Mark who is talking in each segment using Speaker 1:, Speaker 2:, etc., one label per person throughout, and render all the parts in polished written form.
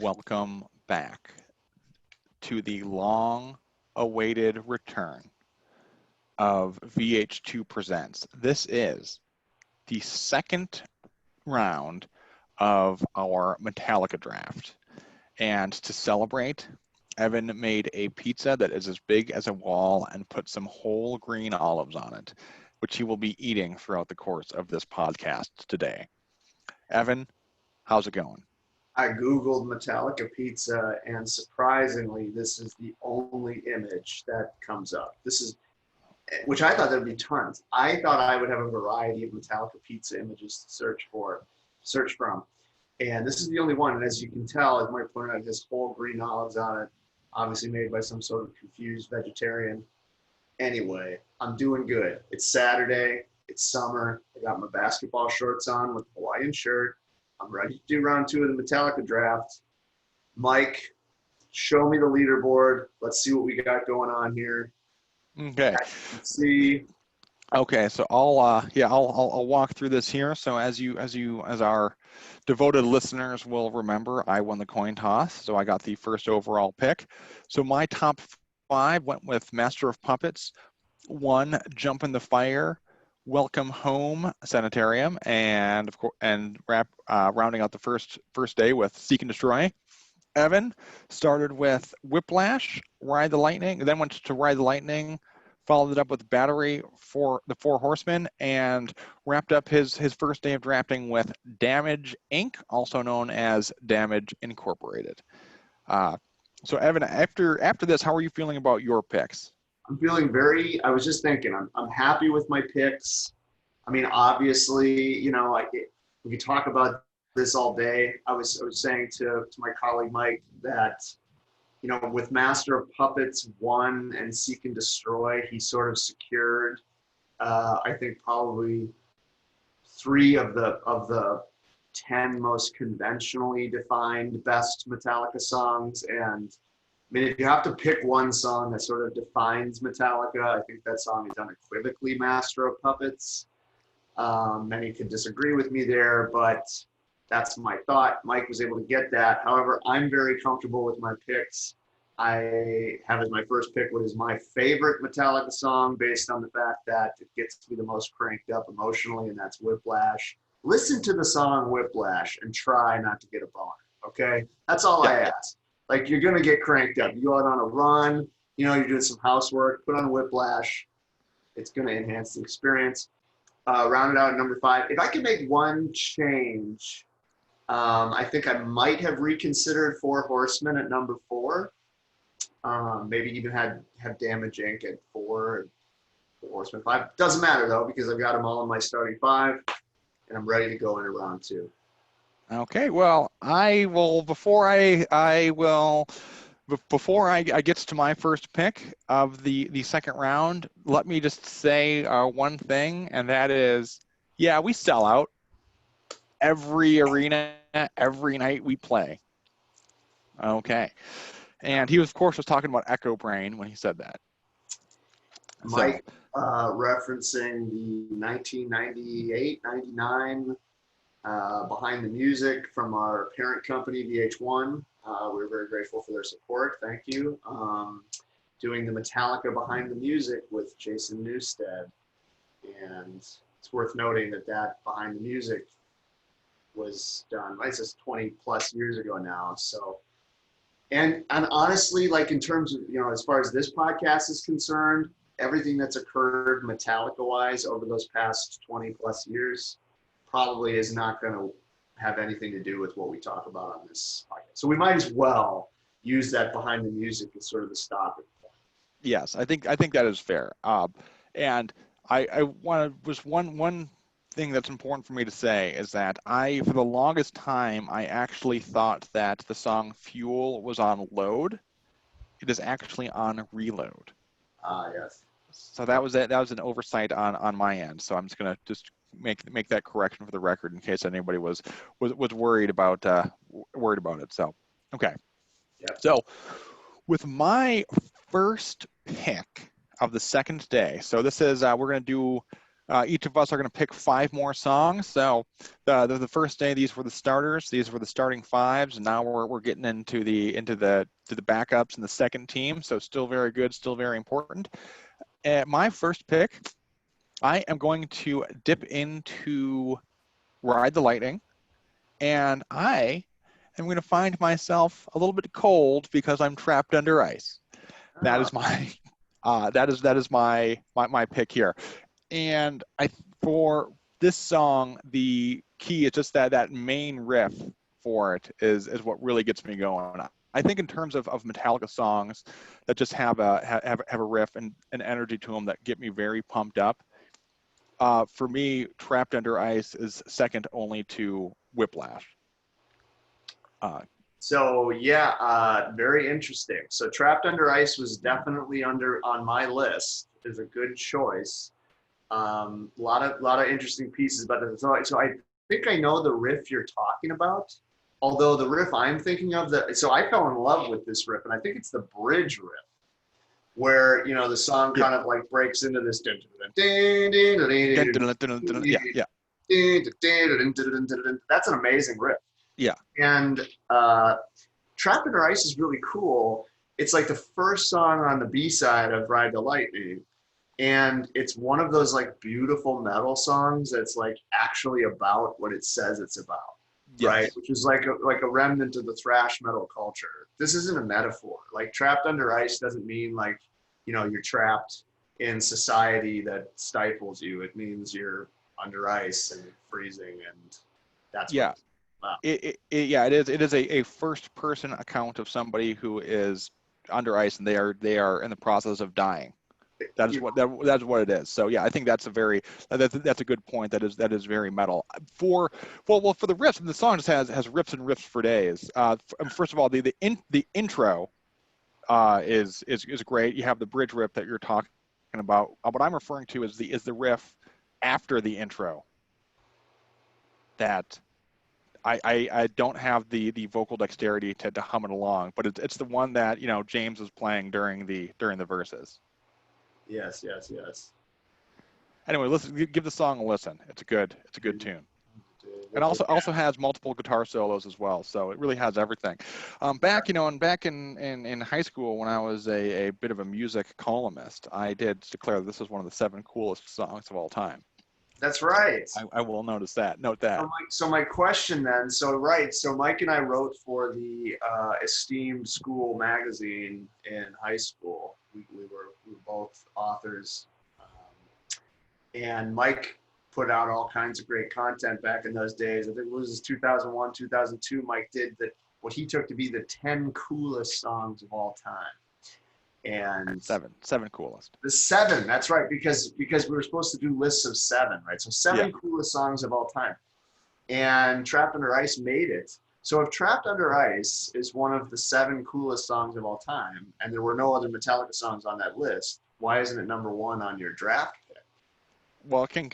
Speaker 1: welcome back to the long-awaited return of VH2 Presents. This is the second round of our Metallica draft. And to celebrate, Evan made a pizza that is as big as a wall and put some whole green olives on it, which he will be eating throughout the course of this podcast today. Evan, how's it going?
Speaker 2: I Googled Metallica pizza, and surprisingly, this is the only image that comes up. Which I thought there'd be tons. I thought I would have a variety of Metallica pizza images to search from. And this is the only one. And as you can tell, as Mike pointed out, it has whole green olives on it, obviously made by some sort of confused vegetarian. Anyway, I'm doing good. It's Saturday. It's summer. I got my basketball shorts on with a Hawaiian shirt. I'm ready to do round 2 of the Metallica draft. Mike, show me the leaderboard. Let's see what we got going on here.
Speaker 1: Okay.
Speaker 2: Let's see.
Speaker 1: Okay, so I'll walk through this here. So as our devoted listeners will remember, I won the coin toss, so I got the first overall pick. So my top 5 went with Master of Puppets, 1 Jump in the Fire, Welcome Home Sanitarium, and of course, rounding out the first day with Seek and Destroy. Evan started with Whiplash, Ride the Lightning, then went to Ride the Lightning, followed it up with Battery for the Four Horsemen, and wrapped up his first day of drafting with Damage Inc., also known as Damage Incorporated. So Evan, after this, how are you feeling about your picks?
Speaker 2: I'm feeling I was just thinking, I'm happy with my picks. I mean, obviously, we could talk about this all day. I was saying to my colleague Mike that, with Master of Puppets 1 and Seek and Destroy, he sort of secured, I think, probably 3 of the 10 most conventionally defined best Metallica songs. And I mean, if you have to pick one song that sort of defines Metallica, I think that song is unequivocally Master of Puppets. Many could disagree with me there, but that's my thought. Mike was able to get that. However, I'm very comfortable with my picks. I have as my first pick what is my favorite Metallica song based on the fact that it gets me the most cranked up emotionally, and that's Whiplash. Listen to the song Whiplash and try not to get a boner, okay? That's all I ask. Like, you're going to get cranked up. You go out on a run, you're doing some housework, put on Whiplash. It's going to enhance the experience. Round it out at number 5. If I could make one change, I think I might have reconsidered Four Horsemen at number 4. Maybe even have Damage Inc. at 4 and Four Horsemen 5. Doesn't matter, though, because I've got them all in my starting 5, and I'm ready to go into round 2.
Speaker 1: Okay, well, I will before I get to my first pick of the second round, let me just say one thing, and that is, yeah, we sell out every arena, every night we play. Okay, and he of course was talking about Echo Brain when he said that.
Speaker 2: Mike, referencing the 1998-99 Behind the Music from our parent company, VH1. We're very grateful for their support. Thank you. Doing the Metallica Behind the Music with Jason Newsted. And it's worth noting that Behind the Music was done, it says 20 plus years ago now. So, and honestly, like in terms of, as far as this podcast is concerned, everything that's occurred Metallica-wise over those past 20 plus years probably is not going to have anything to do with what we talk about on this podcast. So we might as well use that Behind the Music as sort of the stopping point.
Speaker 1: Yes, I think that is fair. And I want to just one thing that's important for me to say is that for the longest time, I actually thought that the song Fuel was on Load. It is actually on Reload.
Speaker 2: Yes.
Speaker 1: So that was it. That was an oversight on my end. So I'm just gonna make that correction for the record in case anybody was worried about it. So okay.
Speaker 2: Yep.
Speaker 1: So with my first pick of the second day, so this is we're gonna do Each of us are going to pick 5 more songs. So the first day, these were the starters. These were the starting 5s. And now we're getting into the backups in the second team. So still very good, still very important. My first pick, I am going to dip into Ride the Lightning, and I am going to find myself a little bit cold because I'm trapped under ice. That
Speaker 2: Oh,
Speaker 1: is my that is my pick here. And for this song, the key is just that main riff for it is what really gets me going. I think in terms of Metallica songs that just have a riff and an energy to them that get me very pumped up. For me, Trapped Under Ice is second only to Whiplash.
Speaker 2: so yeah, very interesting. So Trapped Under Ice was definitely on my list. Is a good choice. Lot of interesting pieces about it. So I think I know the riff you're talking about. Although the riff I'm thinking of, so I fell in love with this riff, and I think it's the bridge riff, where the song
Speaker 1: Yeah.
Speaker 2: kind of like breaks into this.
Speaker 1: Yeah, yeah,
Speaker 2: That's an amazing riff.
Speaker 1: yeah.
Speaker 2: And Trapped Under Ice is really cool. It's like the first song on the B side of Ride the Lightning. And it's one of those like beautiful metal songs that's like actually about what it says it's about, right?
Speaker 1: Yes.
Speaker 2: Which is like a remnant of the thrash metal culture. This isn't a metaphor. Like Trapped Under Ice doesn't mean like, you're trapped in society that stifles you. It means you're under ice and freezing, and that's what
Speaker 1: Yeah.
Speaker 2: it's about.
Speaker 1: Yeah, it is. It is a first person account of somebody who is under ice and they are in the process of dying. That is
Speaker 2: You
Speaker 1: what
Speaker 2: know,
Speaker 1: that's what it is. So yeah, I think that's that's a good point. That is very metal. For for the riffs, and the song just has riffs and riffs for days. First of all, the intro is great. You have the bridge riff that you're talking about. What I'm referring to is the riff after the intro that I don't have the vocal dexterity to hum it along, but it's the one that James is playing during the verses.
Speaker 2: yes, yes, yes.
Speaker 1: Anyway, listen, give the song a listen. It's a good tune. It also has multiple guitar solos as well, so it really has everything. Back in high school when I was a bit of a music columnist, I did declare this is one of the 7 coolest songs of all time.
Speaker 2: That's right.
Speaker 1: I will note that.
Speaker 2: So my question then, so Mike and I wrote for the esteemed school magazine in high school. We were both authors, and Mike put out all kinds of great content back in those days. I think it was 2001, 2002. Mike did what he took to be the 10 coolest songs of all time. And
Speaker 1: seven coolest.
Speaker 2: the 7, that's right, because we were supposed to do lists of 7, right? So 7 coolest songs of all time. And Trapped Under Ice made it. So if Trapped Under Ice is one of the 7 coolest songs of all time, and there were no other Metallica songs on that list, why isn't it number 1 on your draft pick?
Speaker 1: Well, can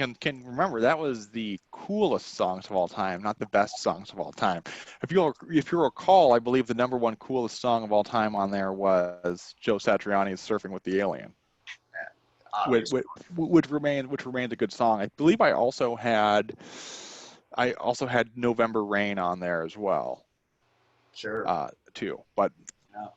Speaker 1: remember that was the coolest songs of all time, not the best songs of all time. If you recall, I believe the number 1 coolest song of all time on there was Joe Satriani's "Surfing with the Alien," which,
Speaker 2: Obviously.
Speaker 1: which remained a good song. I believe I also had "November Rain" on there as well.
Speaker 2: Sure.
Speaker 1: Too. But
Speaker 2: Yeah.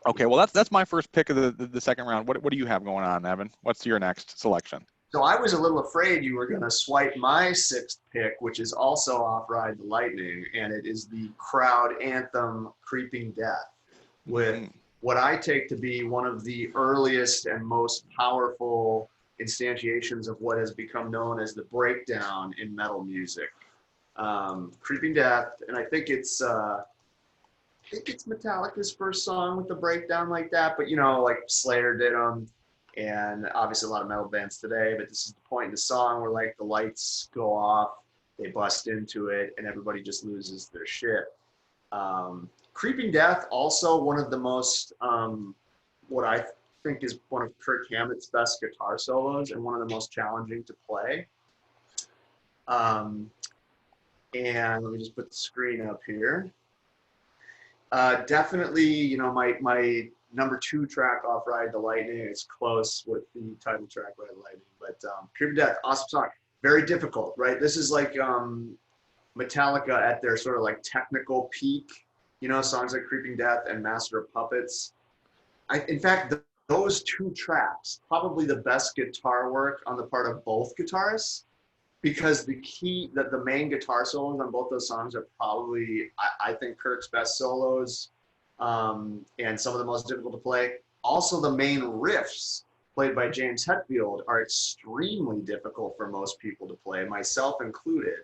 Speaker 1: okay, well that's my first pick of the second round. What do you have going on, Evan? What's your next selection?
Speaker 2: So I was a little afraid you were going to swipe my 6th pick, which is also off Ride the Lightning, and it is the crowd anthem "Creeping Death," with what I take to be one of the earliest and most powerful instantiations of what has become known as the breakdown in metal music. "Creeping Death," and I think it's Metallica's first song with the breakdown like that, but like Slayer did them. And obviously a lot of metal bands today, but this is the point in the song where like the lights go off, they bust into it, and everybody just loses their shit. Creeping Death, also one of the most, what I think is one of Kirk Hammett's best guitar solos and one of the most challenging to play. And let me just put the screen up here. Definitely, number 2 track off Ride the Lightning. It's close with the title track Ride the Lightning, but Creeping Death, awesome song. Very difficult, right? This is like Metallica at their sort of like technical peak, you know, songs like Creeping Death and Master of Puppets. In fact, those 2 tracks, probably the best guitar work on the part of both guitarists, because the main guitar solos on both those songs are probably, I think, Kirk's best solos, and some of the most difficult to play. Also, the main riffs played by James Hetfield are extremely difficult for most people to play, myself included.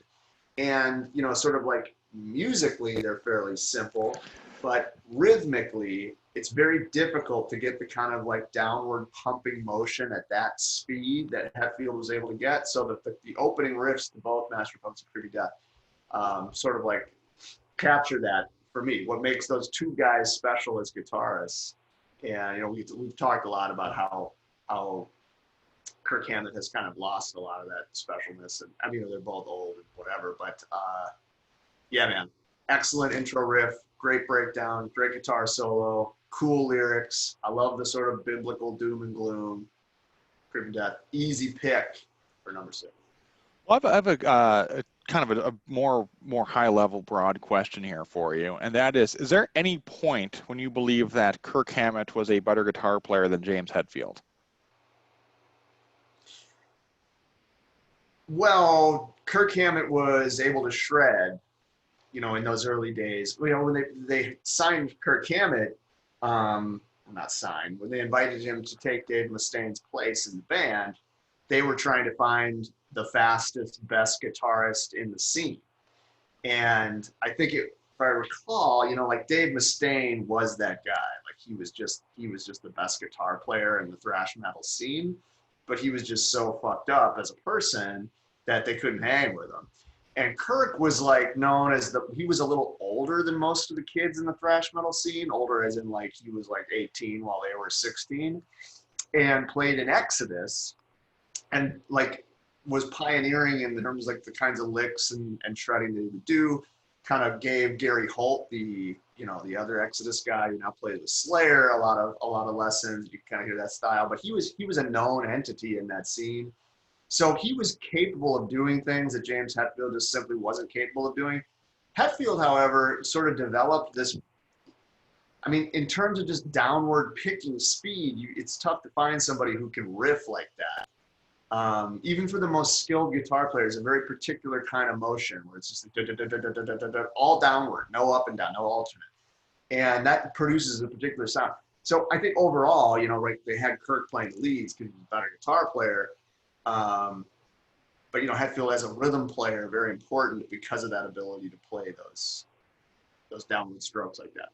Speaker 2: And, you know, sort of like musically, they're fairly simple, but rhythmically, it's very difficult to get the kind of like downward pumping motion at that speed that Hetfield was able to get. So that the opening riffs to both Master of Puppets and Creepy Death sort of like capture that for me. What makes those 2 guys special as guitarists. And, you know, we've talked a lot about how Kirk Hammett has kind of lost a lot of that specialness. And I mean, they're both old and whatever, but yeah, man, excellent intro riff, great breakdown, great guitar solo, cool lyrics. I love the sort of biblical doom and gloom. Creeping Death, easy pick for number 6.
Speaker 1: Well, I have a kind of a more high level, broad question here for you, and that is there any point when you believe that Kirk Hammett was a better guitar player than James Hetfield?
Speaker 2: Well, Kirk Hammett was able to shred, you know, in those early days. You know, when they signed Kirk Hammett, not signed, when they invited him to take Dave Mustaine's place in the band, they were trying to find the fastest, best guitarist in the scene. And I think if I recall, you know, like Dave Mustaine was that guy. Like he was just the best guitar player in the thrash metal scene, but he was just so fucked up as a person that they couldn't hang with him. And Kirk was like known as he was a little older than most of the kids in the thrash metal scene, older as in like he was like 18 while they were 16, and played in Exodus and like was pioneering in terms of like the kinds of licks and shredding that he would do. Kind of gave Gary Holt, the other Exodus guy who now plays with Slayer, a lot of lessons. You kind of hear that style, but he was a known entity in that scene. So he was capable of doing things that James Hetfield just simply wasn't capable of doing. Hetfield, however, sort of developed this. I mean, in terms of just downward picking speed, it's tough to find somebody who can riff like that. Even for the most skilled guitar players, a very particular kind of motion where it's just all downward, no up and down, no alternate. And that produces a particular sound. So I think overall, you know, right, they had Kirk playing leads because he's a better guitar player. But, you know, Hetfield as a rhythm player, very important because of that ability to play those downward strokes like that.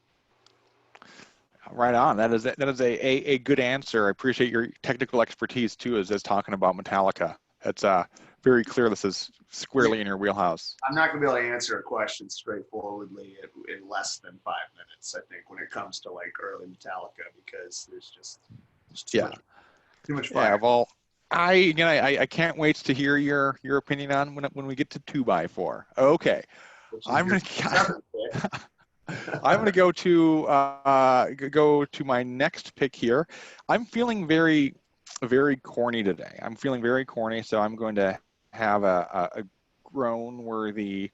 Speaker 1: Right on. That is a good answer. I appreciate your technical expertise too, as talking about Metallica. It's very clear this is squarely in your wheelhouse.
Speaker 2: I'm not going to be able to answer a question straightforwardly in less than 5 minutes, I think, when it comes to like early Metallica, because there's too much fire.
Speaker 1: Yeah, well, I can't wait to hear your opinion on when we get to 2x4. Okay, I'm going to go to my next pick here. I'm feeling very, very corny today. I'm feeling very corny, so I'm going to have a groan-worthy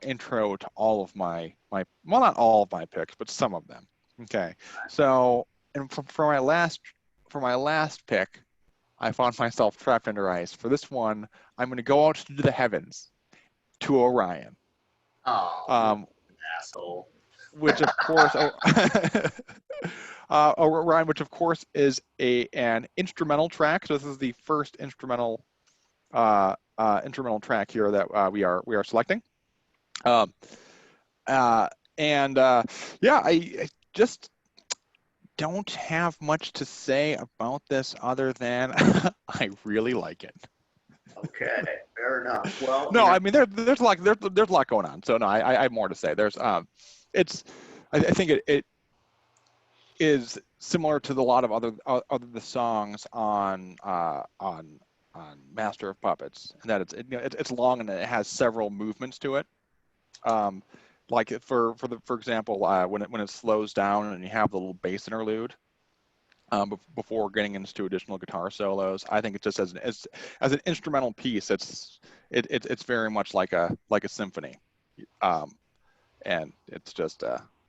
Speaker 1: intro to all of my well, not all of my picks, but some of them. Okay, so and for my last pick, I found myself trapped under ice. For this one, I'm going to go out to the heavens, to Orion.
Speaker 2: Oh, asshole.
Speaker 1: Which of course, Orion, which of course is an instrumental track. So this is the first instrumental track here that we are selecting. Yeah, I just don't have much to say about this other than I really like it.
Speaker 2: Okay, fair enough. Well,
Speaker 1: no, I mean there's a lot going on. So no, I have more to say. There's I think it is similar to a lot of other the songs on Master of Puppets, and that it's long and it has several movements to it. like for example, when it slows down and you have the little bass interlude, before getting into additional guitar solos. I think it just as an instrumental piece, it's very much like a symphony, and it's just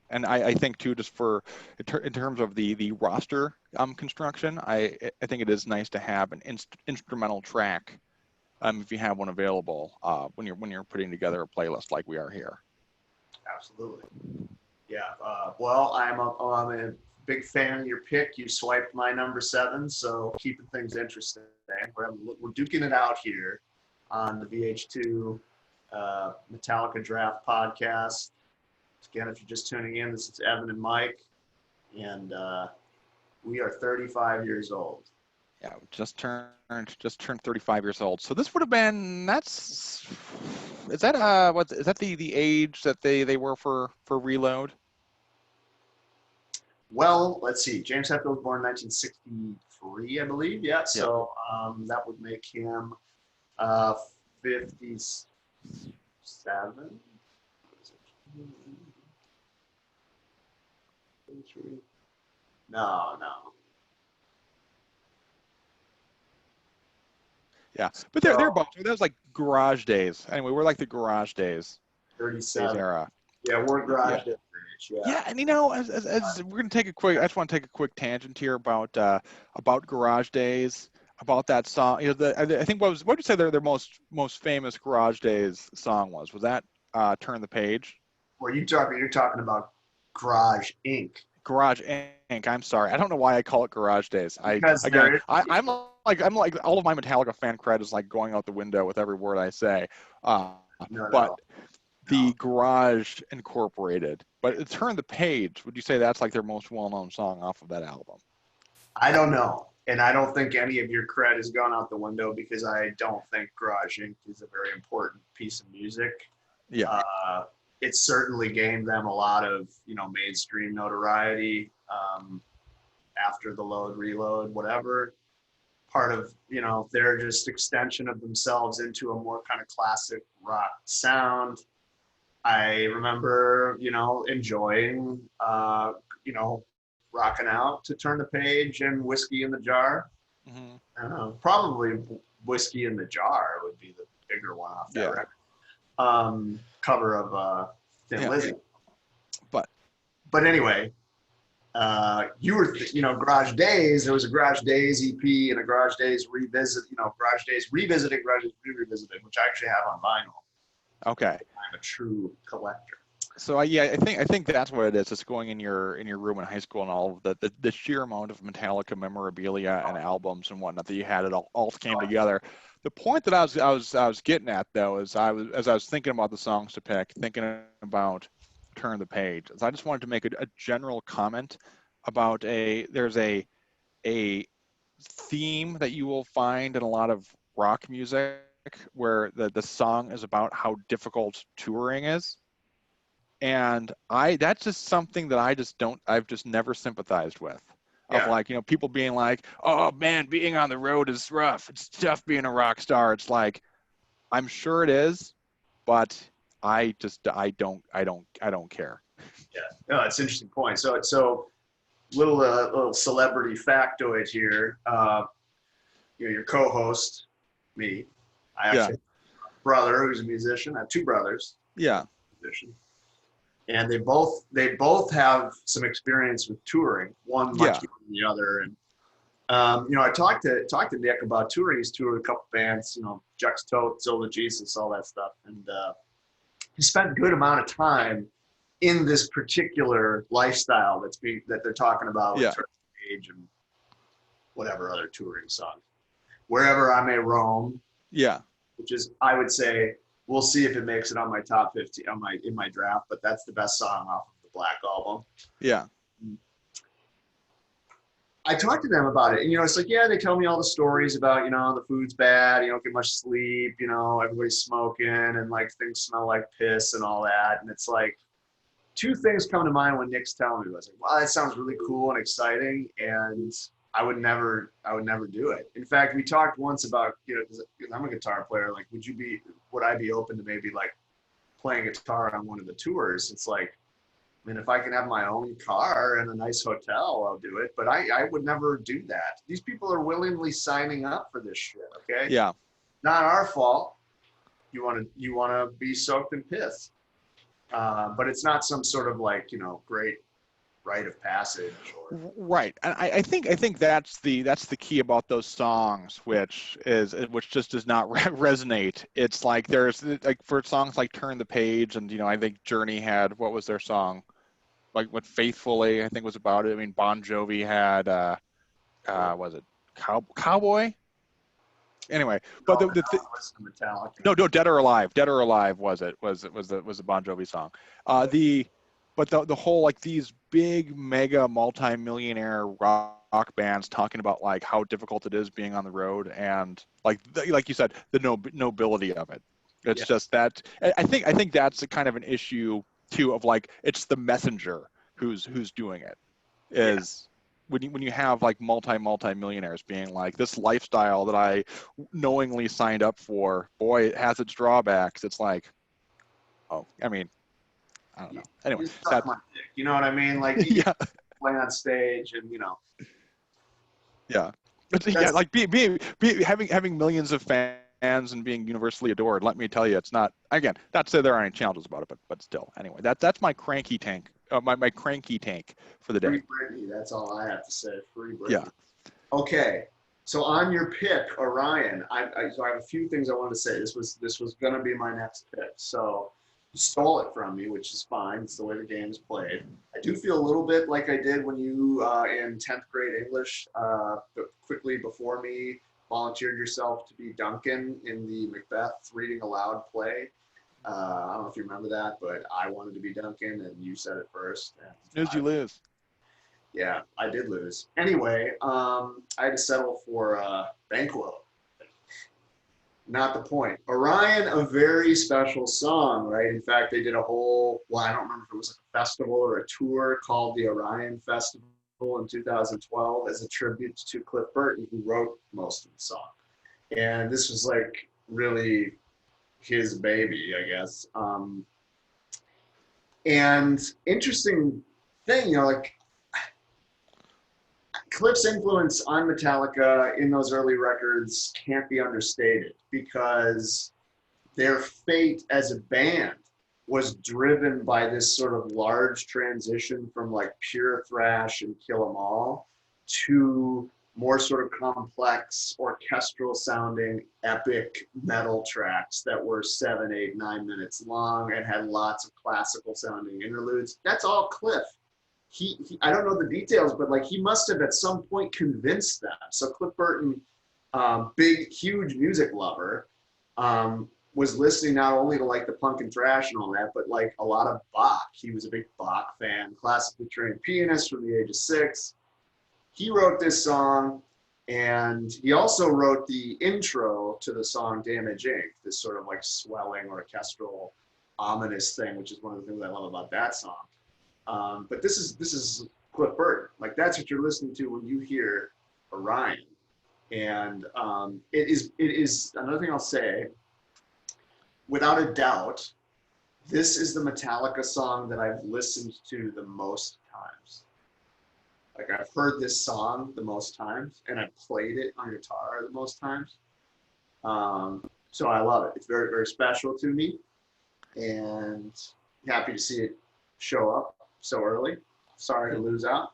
Speaker 1: and I think too, just for in terms of the roster construction, I think it is nice to have an instrumental track, if you have one available, when you're putting together a playlist like we are here.
Speaker 2: Absolutely. Yeah. Well, I'm a big fan of your pick. You swiped my number 7, so keeping things interesting. We're duking it out here on the VH2 Metallica Draft Podcast. Again, if you're just tuning in, this is Evan and Mike, and we are 35 years old.
Speaker 1: Yeah, just turned 35 years old. So this would have been is that the age that they were for Reload?
Speaker 2: Well, let's see. James Hetfield was born in 1963, I believe. Yeah, so that would make him 57. No.
Speaker 1: Yeah, but they're both. That was like garage days. Anyway, we're like the garage days
Speaker 2: 37
Speaker 1: era.
Speaker 2: Yeah, we're garage days.
Speaker 1: Yeah, and as we're gonna take a quick. I just want to take a quick tangent here about garage days, about that song. I think what would you say their most famous garage days song was? Was that Turn the Page?
Speaker 2: Well, you're talking about Garage Inc.
Speaker 1: Garage Inc. I'm sorry. I don't know why I call it Garage Days. I'm like all of my Metallica fan cred is like going out the window with every word I say. The Garage Incorporated, but it's Turn the Page. Would you say that's like their most well-known song off of that album?
Speaker 2: I don't know, and I don't think any of your cred has gone out the window because I don't think Garage Inc. is a very important piece of music.
Speaker 1: Yeah.
Speaker 2: It certainly gained them a lot of, mainstream notoriety after the Load, Reload, whatever. Part of, their just extension of themselves into a more kind of classic rock sound. I remember, enjoying, rocking out to Turn the Page and Whiskey in the Jar.
Speaker 1: Mm-hmm.
Speaker 2: I don't know, probably Whiskey in the Jar would be the bigger one off that record. Cover of Thin Lizzy. But anyway, you were, Garage Days. There was a Garage Days EP and a Garage Days Revisit. Garage Days Revisited, Garage Days Revisited, which I actually have on vinyl.
Speaker 1: Okay.
Speaker 2: I'm a true collector.
Speaker 1: So I think that's what it is. It's going in your room in high school, and all of the sheer amount of Metallica memorabilia and albums and whatnot that you had, it all came together. The point that I was getting at, though, is as I was thinking about the songs to pick, thinking about Turn the Page, is I just wanted to make a general comment about there's a theme that you will find in a lot of rock music where the song is about how difficult touring is. And that's just something that I've just never sympathized with. Of like, people being like, oh man, being on the road is rough. It's tough being a rock star. It's like, I'm sure it is, but I don't care.
Speaker 2: Yeah, no, it's an interesting point. So little celebrity factoid here. Your co-host, me, I actually have a brother who's a musician. I have 2 brothers.
Speaker 1: Yeah.
Speaker 2: Musician. And they both have some experience with touring, one much more than the other. And I talked to Nick about touring. He's toured a couple bands, Juxtote, Zilla Jesus, all that stuff. And he spent a good amount of time in this particular lifestyle that they're talking about with Turn the Page and whatever other touring song. Wherever I May Roam. Yeah. Which is, I would say, we'll see if it makes it on my top 50 in my draft, but that's the best song off of the Black Album. Yeah. I talked to them about it, and it's like, they tell me all the stories about, the food's bad, you don't get much sleep, everybody's smoking, and like things smell like piss and all that. And it's like, 2 things come to mind when Nick's telling me. I was like, wow, that sounds really cool and exciting, and I would never do it. In fact, we talked once about, because I'm a guitar player, like, would I be open to maybe like playing guitar on one of the tours. It's like, I mean, if I can have my own car and a nice hotel, I'll do it. But I would never do that. These people are willingly signing up for this shit. Okay,
Speaker 1: Yeah.
Speaker 2: not our fault. You want to be soaked in piss, but it's not some sort of like great rite of passage or.
Speaker 1: Right, and I think that's the key about those songs, which just does not resonate. It's like there's like for songs like "Turn the Page," and I think Journey had, what was their song, like what "Faithfully" I think was about it. I mean, Bon Jovi had was it Cowboy? Anyway, but
Speaker 2: No, I listen to Metallica.
Speaker 1: no, Dead or Alive. Dead or Alive was the Bon Jovi song. The but the whole, like, these big mega multi-millionaire rock bands talking about like how difficult it is being on the road, and like you said, the nobility of it. It's
Speaker 2: Yeah.
Speaker 1: just that I think that's a kind of an issue too, of like it's the messenger who's doing it,
Speaker 2: Yeah.
Speaker 1: is when you have like multi millionaires being like, this lifestyle that I knowingly signed up for, boy, it has its drawbacks. It's like, oh, I mean, I don't know. Anyway,
Speaker 2: You suck
Speaker 1: that
Speaker 2: my dick. You know what I mean? Like you
Speaker 1: yeah,
Speaker 2: play on stage and
Speaker 1: yeah. But yeah,
Speaker 2: that's
Speaker 1: like having millions of fans and being universally adored. Let me tell you, it's not. Again, not to say there aren't any challenges about it, but still. Anyway, that's my cranky tank. My cranky tank for the day.
Speaker 2: free Britney. That's all I have to say. Free
Speaker 1: Yeah.
Speaker 2: Britney. Okay. So on your pick, Orion, so I have a few things I wanted to say. This was gonna be my next pick. So you stole it from me, which is fine. It's the way the game is played. I do feel a little bit like I did when you in 10th grade English, quickly before me, volunteered yourself to be Duncan in the Macbeth reading aloud play. I don't know if you remember that, but I wanted to be Duncan, and you said it first. And
Speaker 1: Snooze, you lose.
Speaker 2: yeah, I did lose. Anyway, I had to settle for Banquo. Not the point. Orion, a very special song, right? In fact, they did a whole, well, I don't remember if it was like a festival or a tour called the Orion Festival in 2012 as a tribute to Cliff Burton, who wrote most of the song. And this was like really his baby, I guess. And interesting thing, like Cliff's influence on Metallica in those early records can't be understated, because their fate as a band was driven by this sort of large transition from like pure thrash and Kill 'Em All to more sort of complex orchestral sounding epic metal tracks that were 7, 8, 9 minutes long and had lots of classical sounding interludes. That's all Cliff. He I don't know the details, but like he must have at some point convinced them. So Cliff Burton, big, huge music lover, was listening not only to like the punk and thrash and all that, but like a lot of Bach. He was a big Bach fan, classically trained pianist from the age of 6. He wrote this song, and he also wrote the intro to the song Damage Inc., this sort of like swelling orchestral ominous thing, which is one of the things I love about that song. But this is Cliff Burton. Like that's what you're listening to when you hear Orion. And it is another thing I'll say, without a doubt, this is the Metallica song that I've listened to the most times. Like I've heard this song the most times, and I've played it on guitar the most times. So I love it. It's very, very special to me, and happy to see it show up so early. Sorry to lose out,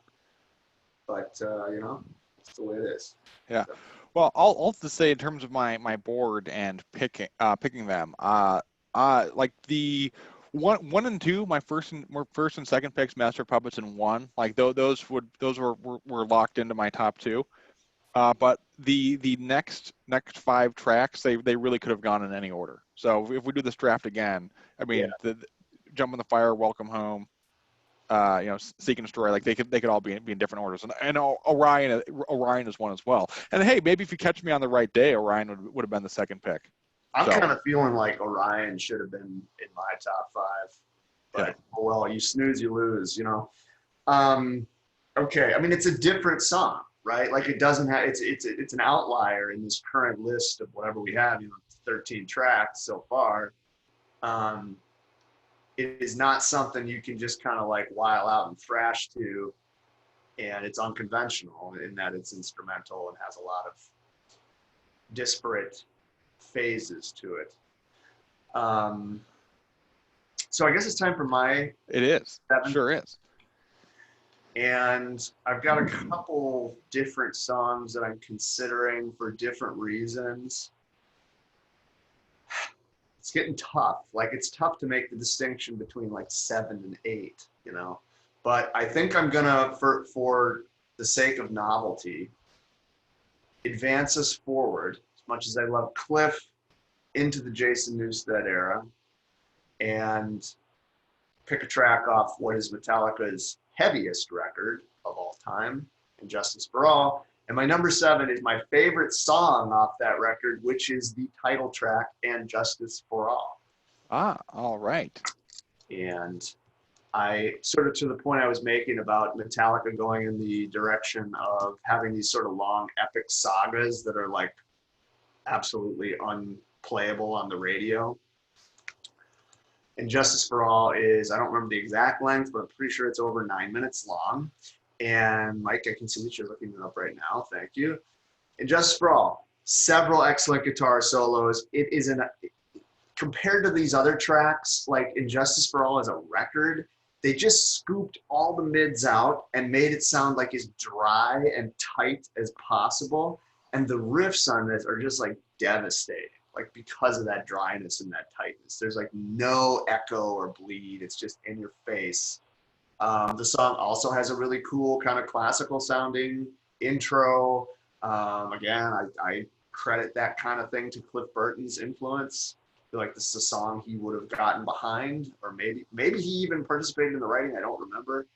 Speaker 2: but it's the way it is.
Speaker 1: Yeah. Well, I'll have to say, in terms of my board and picking them, like the one and two, my first and second picks, Master of Puppets and one, like those were locked into my top two. But the next 5 tracks, they really could have gone in any order. So if we do this draft again, I mean, the Jump in the Fire, Welcome Home, Seek and Destroy, like they could all be in different orders. And Orion is one as well. And hey, maybe if you catch me on the right day, Orion would have been the second pick.
Speaker 2: I'm kind of feeling like Orion should have been in my top 5, but oh well, you snooze, you lose. Okay, I mean it's a different song, right? Like it doesn't have it's an outlier in this current list of whatever we have, 13 tracks so far. it is not something you can just kind of like while out and thrash to, and it's unconventional in that it's instrumental and has a lot of disparate phases to it. So I guess it's time for my
Speaker 1: It is.
Speaker 2: 7.
Speaker 1: Sure is.
Speaker 2: And I've got a couple different songs that I'm considering for different reasons. It's getting tough. Like, it's tough to make the distinction between like 7 and 8, you know. But I think I'm gonna, for the sake of novelty, advance us forward as much as I love Cliff into the Jason Newsted era, and pick a track off what is Metallica's heaviest record of all time, And Justice for All. And my number 7 is my favorite song off that record, which is the title track, And Justice for All.
Speaker 1: Ah, all right.
Speaker 2: And I sort of, to the point I was making about Metallica going in the direction of having these sort of long epic sagas that are like absolutely unplayable on the radio. And Justice for All is, I don't remember the exact length, but I'm pretty sure it's over 9 minutes long. And Mike, I can see that you're looking it up right now. Thank you. And Justice for All, several excellent guitar solos. It is compared to these other tracks, like Injustice for All as a record, they just scooped all the mids out and made it sound like as dry and tight as possible. And the riffs on this are just like devastating, like because of that dryness and that tightness. There's like no echo or bleed. It's just in your face. The song also has a really cool kind of classical sounding intro. Again, I credit that kind of thing to Cliff Burton's influence. I feel like this is a song he would have gotten behind, or maybe he even participated in the writing. I don't remember.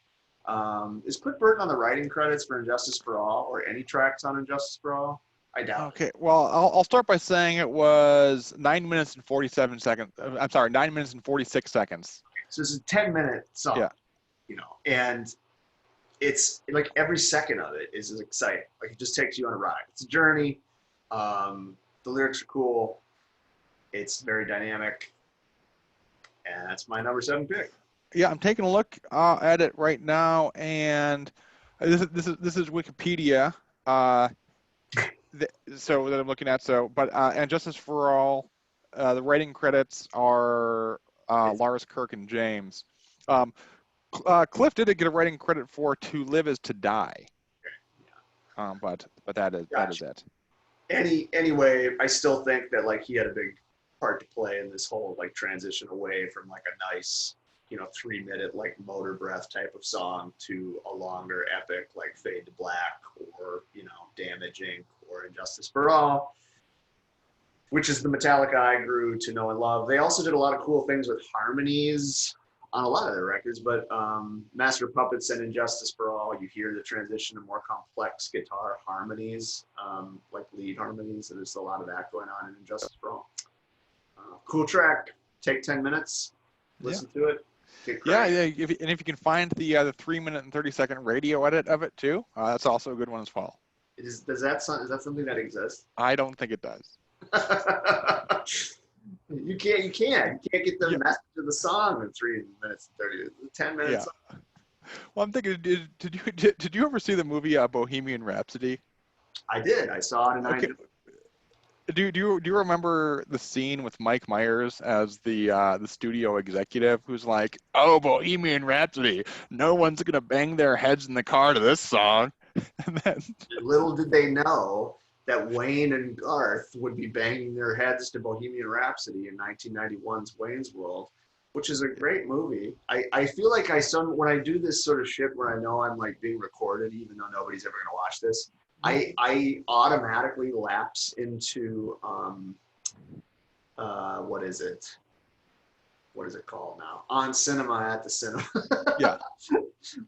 Speaker 2: Is Cliff Burton on the writing credits for Injustice for All, or any tracks on Injustice for All? I doubt
Speaker 1: Okay, well, I'll start by saying it was 9 minutes and 47 seconds. I'm sorry, 9 minutes and 46 seconds.
Speaker 2: So this is a 10-minute song,
Speaker 1: Yeah.
Speaker 2: you know, and it's like every second of it is exciting. Like, it just takes you on a ride. It's a journey. The lyrics are cool. It's very dynamic, and that's my number 7 pick.
Speaker 1: Yeah, I'm taking a look at it right now, and this is Wikipedia. So that I'm looking at. So, but and Justice for All, the writing credits are Lars, Kirk, and James. Cliff did get a writing credit for To Live Is to Die. But that is it.
Speaker 2: Anyway, I still think that like he had a big part to play in this whole like transition away from like a nice, 3-minute like Motor Breath type of song to a longer epic like Fade to Black or Damage Inc. or Injustice for All, which is the Metallica I grew to know and love. They also did a lot of cool things with harmonies on a lot of their records, but Master of Puppets and Injustice for All, you hear the transition to more complex guitar harmonies, like lead harmonies, and there's a lot of that going on in Injustice for All. Cool track. Take 10 minutes. Listen to it.
Speaker 1: Yeah. If you can find the 3-minute and 30-second radio edit of it too, that's also a good one as well.
Speaker 2: Is that something that exists?
Speaker 1: I don't think it does.
Speaker 2: You can't get the message of the song in 3 minutes and 30, 10 minutes.
Speaker 1: Yeah. Well, I'm thinking, did you ever see the movie Bohemian Rhapsody?
Speaker 2: I did. I saw it in
Speaker 1: okay. Do you remember the scene with Mike Myers as the studio executive who's like, "Oh, Bohemian Rhapsody, no one's gonna bang their heads in the car to this song." And then,
Speaker 2: little did they know that Wayne and Garth would be banging their heads to Bohemian Rhapsody in 1991's Wayne's World, which is a great movie. I feel like when I do this sort of shit where I know I'm like being recorded, even though nobody's ever gonna watch this, I automatically lapse into what is it called now? On Cinema at the Cinema.
Speaker 1: Yeah.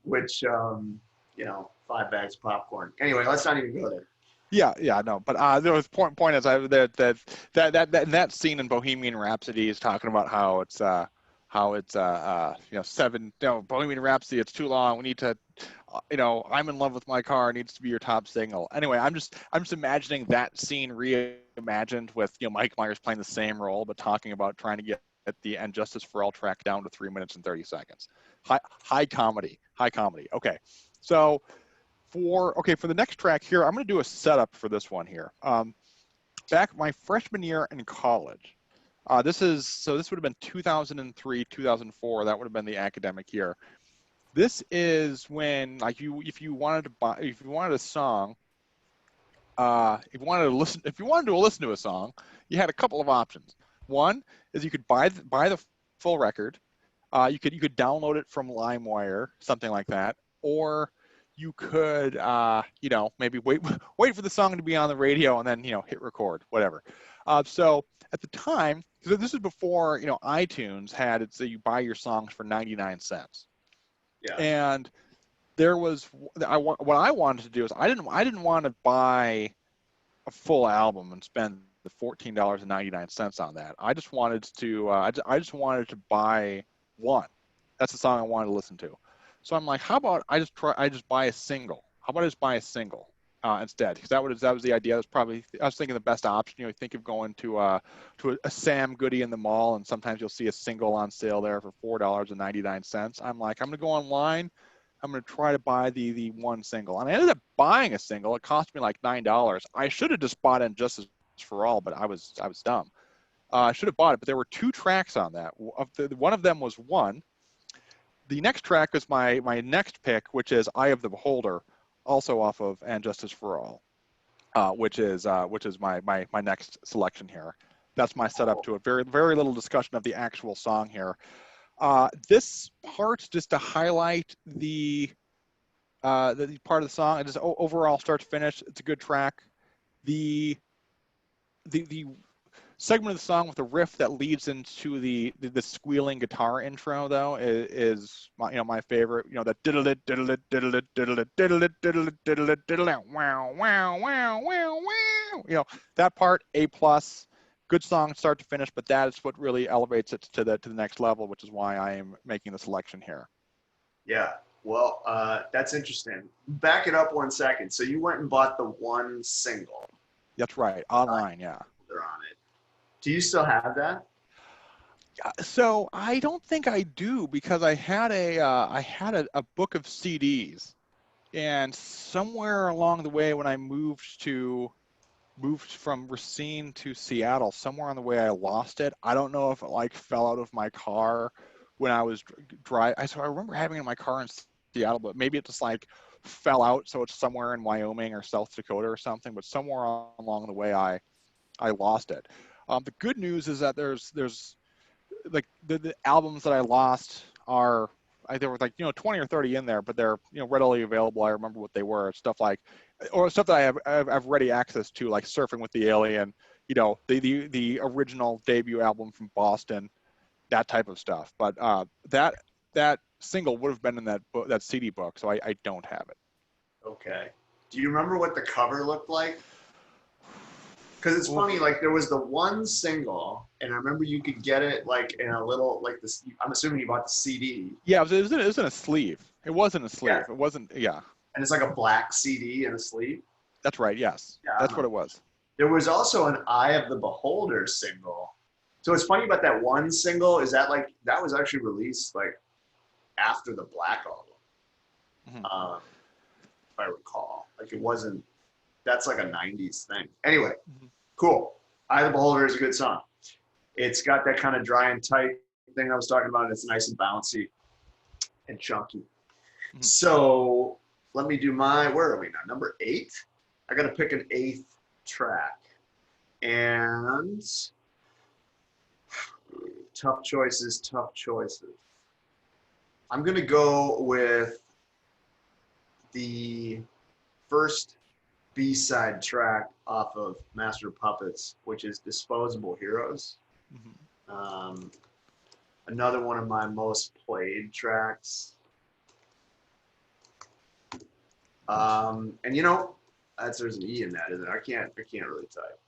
Speaker 2: Which 5 bags of popcorn. Anyway, let's not even go there.
Speaker 1: Yeah, no. But there was point is that scene in Bohemian Rhapsody is talking about how it's 7. Bohemian Rhapsody, it's too long. We need to. I'm in love with my car needs to be your top single. Anyway, I'm just imagining that scene reimagined with Mike Myers playing the same role but talking about trying to get the And Justice for All track down to 3 minutes and 30 seconds. High comedy. Okay, so for the next track here, I'm going to do a setup for this one here. Back my freshman year in college. This would have been 2003, 2004. That would have been the academic year. This is when, like, if you wanted a song, if you wanted to listen to a song, you had a couple of options. One is you could buy the full record. You could download it from LimeWire, something like that, or you could maybe wait for the song to be on the radio and then hit record, whatever. So at the time, because this is before iTunes had it, so you buy your songs for 99 cents.
Speaker 2: Yeah.
Speaker 1: And there was what I wanted to do is I didn't want to buy a full album and spend the $14.99 on that. I just wanted to I just wanted to buy one. That's the song I wanted to listen to. So I'm like, how about I just buy a single? How about I just buy a single instead? Because that was the idea. I was thinking the best option. You think of going to a Sam Goody in the mall, and sometimes you'll see a single on sale there for $4.99. I'm like, I'm gonna go online. I'm going to try to buy the one single. And I ended up buying a single. It cost me like $9. I should have just bought In Justice for All, but I was dumb. I should have bought it, but there were two tracks on that. One of them was one. The next track is my next pick, which is Eye of the Beholder, also off of And Justice for All, which is my next selection here. That's my setup to a very, very little discussion of the actual song here. This part, just to highlight the part of the song, and just overall start to finish, it's a good track. The segment of the song with the riff that leads into the squealing guitar intro, though, is my favorite. That diddle it diddle it diddle it diddle it diddle it diddle it diddle it diddle it wow wow wow wow wow. That part, A+. Good song start to finish, but that is what really elevates it to the next level, which is why I am making the selection here.
Speaker 2: Yeah, well, that's interesting. Back it up 1 second. So you went and bought the one single.
Speaker 1: That's right, online, yeah.
Speaker 2: They're on it. Do you still have that?
Speaker 1: So I don't think I do, because I had a book of CDs, and somewhere along the way when I moved from Racine to Seattle, somewhere on the way I lost it. I don't know if it fell out of my car when I was driving. So I remember having it in my car in Seattle, but maybe it just fell out, so it's somewhere in Wyoming or South Dakota or something. But somewhere along the way I lost it. The good news is that there's the albums that I lost are, there were 20 or 30 in there, but they're readily available. I remember what they were. Stuff that I've ready access to, like Surfing with the Alien, the original debut album from Boston, that type of stuff. But that single would have been in that CD book, so I don't have it.
Speaker 2: Okay. Do you remember what the cover looked like? Because it's funny, there was the one single, and I remember you could get it in a little this. I'm assuming you bought the CD.
Speaker 1: Yeah, it was in a sleeve. It wasn't a sleeve.
Speaker 2: Yeah.
Speaker 1: It wasn't. Yeah.
Speaker 2: And it's like a black CD in a sleeve.
Speaker 1: That's right. Yes. Yeah, that's what it was.
Speaker 2: There was also an Eye of the Beholder single. So what's funny about that one single is that that was actually released after the Black album, if I recall. It wasn't. That's a 90s thing. Anyway, cool. Eye of the Beholder is a good song. It's got that kind of dry and tight thing I was talking about. It's nice and bouncy and chunky. So let me do where are we now? Number 8. I got to pick an 8th track. And tough choices. I'm going to go with the first B-side track off of Master of Puppets, which is Disposable Heroes. Another one of my most played tracks. And there's an E in that, isn't it? I can't really type.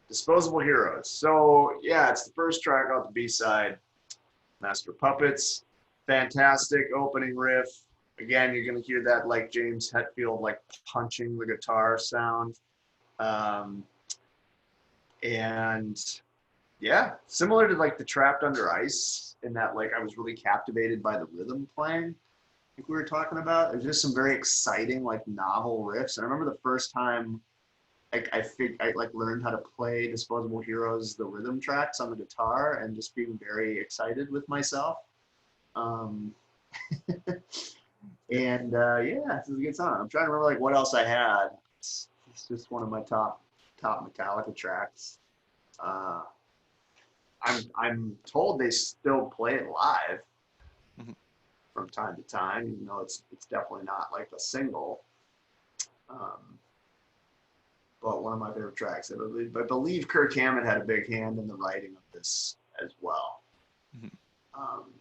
Speaker 2: Disposable Heroes. So yeah, it's the first track off the B-side. Master Puppets, fantastic opening riff. Again, you're going to hear that like James Hetfield, like punching the guitar sound. Um, and yeah, similar to like the Trapped Under Ice in that like I was really captivated by the rhythm playing. I think we were talking about. There's just some very exciting like novel riffs. And I remember the first time like I like learned how to play Disposable Heroes, the rhythm tracks on the guitar, and just being very excited with myself. Um, and yeah, this is a good song. I'm trying to remember like what else I had. It's just one of my top Metallica tracks. Uh, I'm told they still play it live
Speaker 1: Mhm.
Speaker 2: from time to time, even though it's definitely not like a single. Um, but one of my favorite tracks. I believe Kirk Hammett had a big hand in the writing of this as well.
Speaker 1: Mhm.
Speaker 2: Um,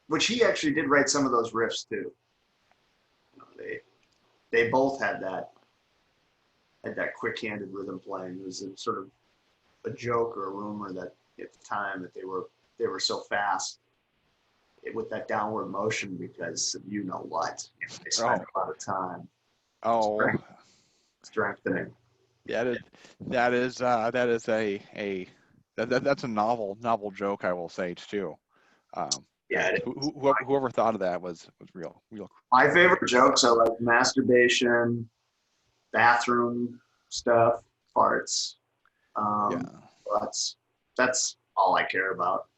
Speaker 2: which he actually did write some of those riffs too. You know, they both had that quick-handed rhythm playing. It was a sort of a joke or a rumor that at the time that they were so fast with that downward motion because of you know what. You know, they spent
Speaker 1: Oh,
Speaker 2: a lot of time
Speaker 1: oh,
Speaker 2: strengthening.
Speaker 1: yeah, that is that's a novel joke, I will say too.
Speaker 2: Yeah, it is.
Speaker 1: Whoever thought of that was real
Speaker 2: My
Speaker 1: creative.
Speaker 2: favorite jokes are like masturbation, bathroom stuff, farts.
Speaker 1: Yeah.
Speaker 2: That's all I care about.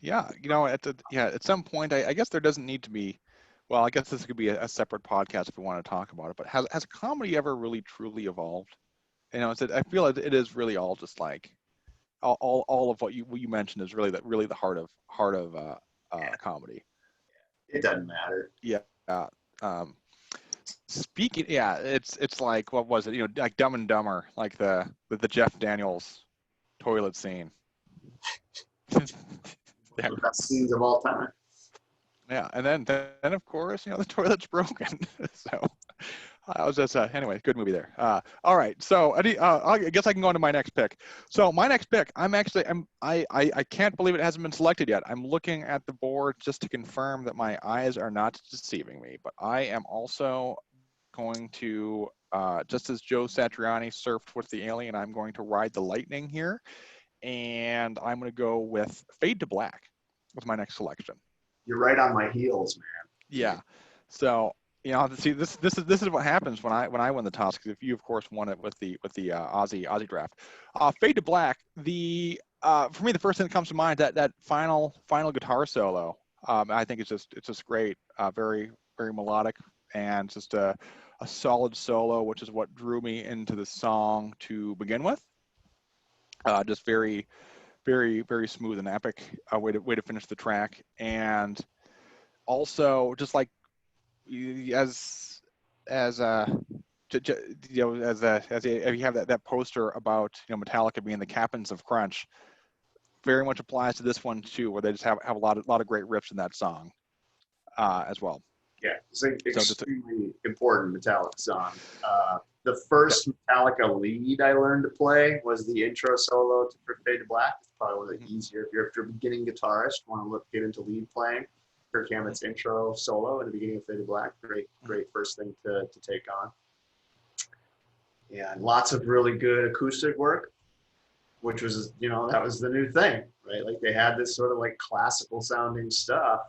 Speaker 1: Yeah, at some point, I guess there doesn't need to be. Well, I guess this could be a separate podcast if we want to talk about it. But has comedy ever really truly evolved? I feel it is really all just like all of what you mentioned is really the heart of
Speaker 2: Yeah,
Speaker 1: comedy.
Speaker 2: it doesn't matter.
Speaker 1: Yeah. Um, Speaking, yeah, it's like what was it? Like Dumb and Dumber, like the Jeff Daniels toilet scene.
Speaker 2: One
Speaker 1: Yeah.
Speaker 2: of the best scenes of all time.
Speaker 1: Yeah, and then of course, the toilet's broken. So I was just anyway, good movie there. All right, so I guess I can go on to my next pick. So my next pick, I can't believe it hasn't been selected yet. I'm looking at the board just to confirm that my eyes are not deceiving me. But I am also going to just as Joe Satriani surfed with the alien, I'm going to ride the lightning here, and I'm going to go with Fade to Black with my next selection.
Speaker 2: You're right on my heels, man.
Speaker 1: Yeah. So see, this is what happens when I win the toss. Because if you, of course, won it with the Aussie draft, Fade to Black. The For me, the first thing that comes to mind that final guitar solo. I think it's just great. Very melodic and just a solid solo, which is what drew me into the song to begin with. Just very smooth and epic way to finish the track, and also just like as as if you have that poster about Metallica being the captains of crunch, very much applies to this one too, where they just have a lot of great riffs in that song as well.
Speaker 2: Yeah, it's an
Speaker 1: So just
Speaker 2: extremely important Metallica song. The
Speaker 1: yeah.
Speaker 2: first Metallica lead I learned to play was the intro solo to Fade to Black. It's probably one of the easier if you're a beginning guitarist, want to get into lead playing. Kirk Hammett's intro solo at the beginning of Fade to Black, great first thing to take on. And lots of really good acoustic work, which was that was the new thing, right? Like they had this sort of like classical sounding stuff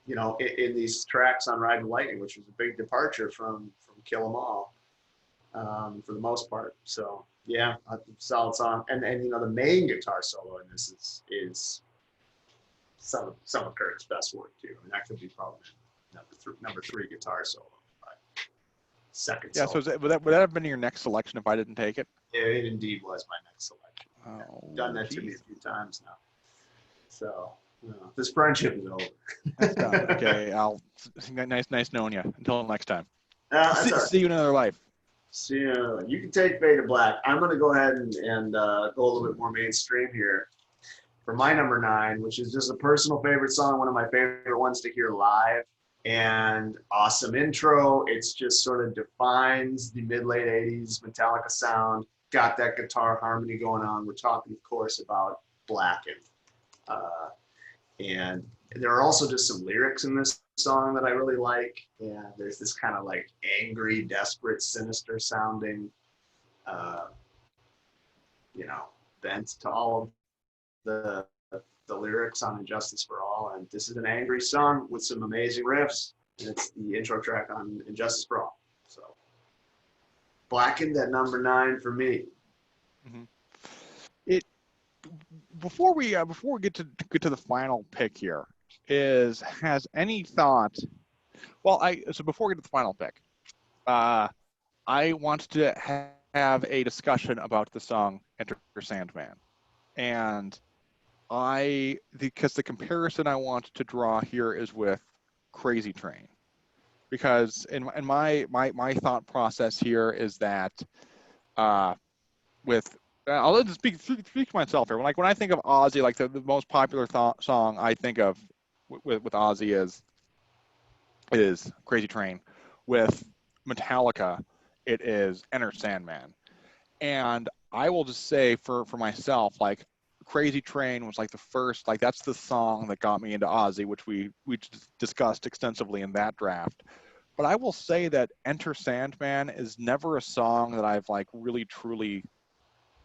Speaker 2: in these tracks on Ride the Lightning, which was a big departure from Kill 'Em All for the most part. So yeah, a solid song. And the main guitar solo in this is some of Kurt's best work too. And that could be probably number three guitar solo. Second
Speaker 1: Yeah.
Speaker 2: solo.
Speaker 1: So would that have been your next selection if I didn't take it?
Speaker 2: Yeah, it indeed was my next selection.
Speaker 1: Oh,
Speaker 2: You've done that to me
Speaker 1: geez.
Speaker 2: a few times now. So this friendship is over.
Speaker 1: That's done. Okay. Nice knowing you. Until next time.
Speaker 2: That's all right.
Speaker 1: See you in another life.
Speaker 2: So, you can take Fade to Black. I'm going to go ahead and go a little bit more mainstream here for my number 9, which is just a personal favorite song, one of my favorite ones to hear live. And awesome intro. It's just sort of defines the mid-late 80s Metallica sound. Got that guitar harmony going on. We're talking, of course, about Blackened. And there are also just some lyrics in this song that I really like. And there's this kind of like angry, desperate, sinister sounding, uh, you know, bent to all of the the lyrics on Injustice for All. And this is an angry song with some amazing riffs. And it's the intro track on Injustice for All. So Blackened at number 9 for me.
Speaker 1: Mm-hmm. It before we get to the final pick here, has any thought? Well, so before we get to the final pick, I want to have a discussion about the song Enter Sandman, and because the comparison I want to draw here is with Crazy Train, because in my thought process here is that with I'll just speak for myself here. When I think of Ozzy, like the most popular song I think of with Ozzy is Crazy Train. With Metallica, it is Enter Sandman. And I will just say for myself, like Crazy Train was like the first, like that's the song that got me into Ozzy, which we discussed extensively in that draft. But I will say that Enter Sandman is never a song that I've like really truly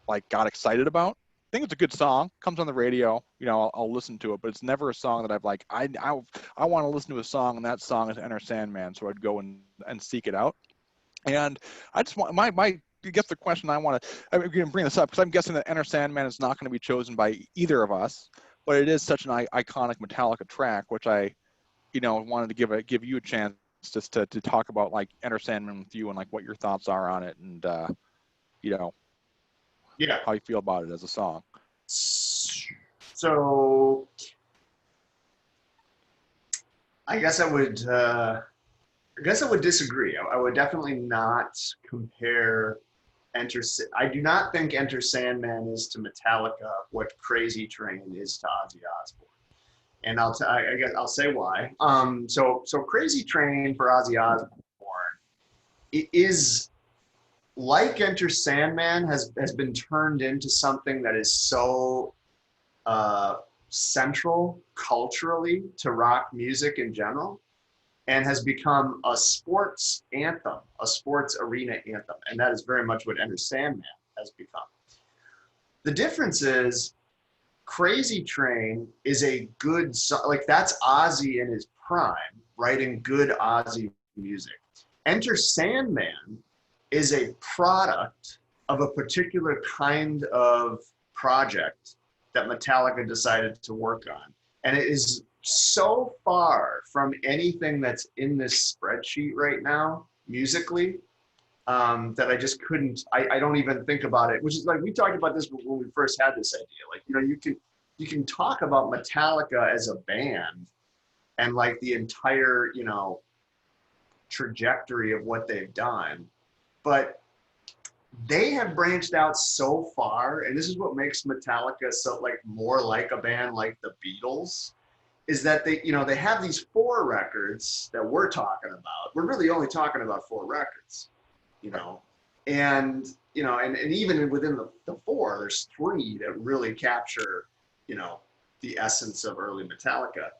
Speaker 1: like got excited about. I think it's a good song. Comes on the radio, I'll listen to it, but it's never a song that I've like I want to listen to a song, and that song is Enter Sandman, so I'd go and seek it out. And I just want my I guess the question I want to I'm going to bring this up because I'm guessing that Enter Sandman is not going to be chosen by either of us, but it is such an iconic Metallica track, which I wanted to give you a chance just to talk about like Enter Sandman with you and like what your thoughts are on it, and you know
Speaker 2: Yeah.
Speaker 1: how you feel about it as a song.
Speaker 2: So I guess I would disagree. I would definitely not compare I do not think Enter Sandman is to Metallica what Crazy Train is to Ozzy Osbourne. And I guess I'll say why. So Crazy Train for Ozzy Osbourne, it is like Enter Sandman has been turned into something that is so central culturally to rock music in general, and has become a sports anthem, a sports arena anthem. And that is very much what Enter Sandman has become. The difference is Crazy Train is a good song. Like that's Ozzy in his prime, writing good Ozzy music. Enter Sandman is a product of a particular kind of project that Metallica decided to work on. And it is so far from anything that's in this spreadsheet right now, musically, that I just couldn't, I don't even think about it, which is like, we talked about this when we first had this idea. Like, you can talk about Metallica as a band and like the entire, trajectory of what they've done, but they have branched out so far, and this is what makes Metallica so like more like a band like the Beatles, is that they have these 4 records that we're talking about. We're really only talking about 4 records, and and even within the 4, there's 3 that really capture, the essence of early Metallica.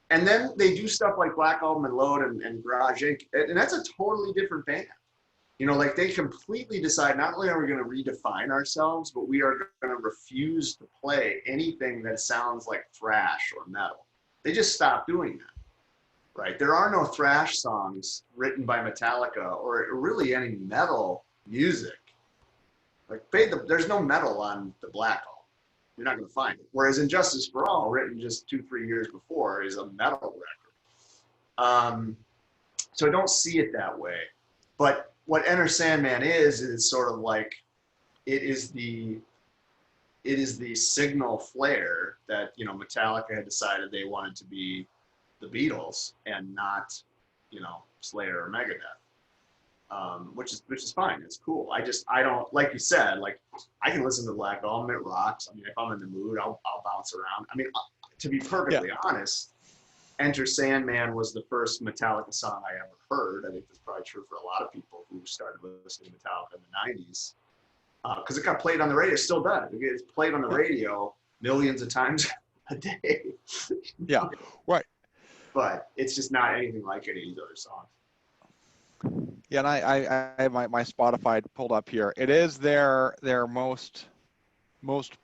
Speaker 2: And then they do stuff like Black Album and Load and Garage Inc., and that's a totally different band. Like they completely decide, not only are we going to redefine ourselves, but we are going to refuse to play anything that sounds like thrash or metal. They just stopped doing that, right? There are no thrash songs written by Metallica or really any metal music. Like there's no metal on the Black Album. You're not going to find it. Whereas Injustice for All, written just 2-3 years before, is a metal record. So I don't see it that way. But what Enter Sandman is sort of like, it is the signal flare that Metallica had decided they wanted to be the Beatles and not Slayer or Megadeth, which is fine. It's cool. I don't, like you said, like I can listen to Black Album, it rocks. I mean, if I'm in the mood, I'll bounce around. I mean, to be perfectly honest, Enter Sandman was the first Metallica song I ever heard. I think that's probably true for a lot of people who started listening to Metallica in the 90s. Because it got played on the radio, it still does. It gets played on the radio millions of times a day.
Speaker 1: Yeah, right.
Speaker 2: But it's just not anything like any of these other songs.
Speaker 1: Yeah, and I have my Spotify pulled up here. It is their most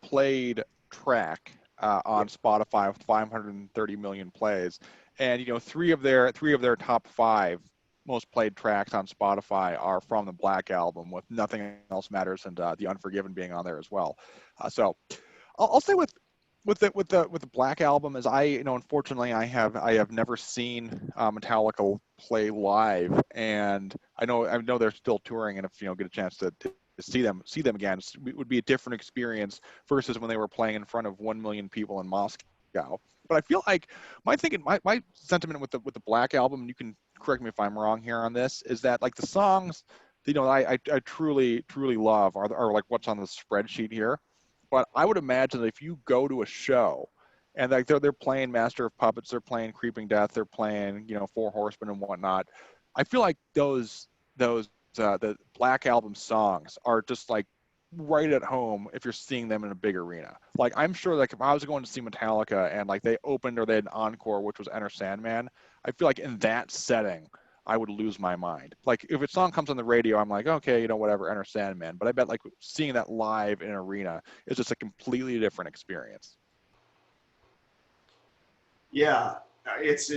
Speaker 1: played track
Speaker 2: Yeah.
Speaker 1: on Spotify with 530 million plays, and three of their top five most played tracks on Spotify are from the Black Album, with Nothing Else Matters and The Unforgiven being on there as well. So I'll say with the Black Album is unfortunately I have never seen Metallica play live, and I know they're still touring, and if get a chance to see them again, it would be a different experience versus when they were playing in front of 1 million people in Moscow. But I feel like my sentiment with the Black Album, and you can correct me if I'm wrong here on this, is that like the songs I truly love are like what's on the spreadsheet here. But I would imagine that if you go to a show and like they're playing Master of Puppets, they're playing Creeping Death, they're playing Four Horsemen and whatnot, I feel like those the Black Album songs are just like right at home if you're seeing them in a big arena. Like I'm sure like if I was going to see Metallica and like they opened or they had an encore, which was Enter Sandman, I feel like in that setting I would lose my mind. Like if a song comes on the radio, I'm like, okay, whatever, Enter Sandman. But I bet like seeing that live in an arena is just a completely different experience.
Speaker 2: Yeah, it's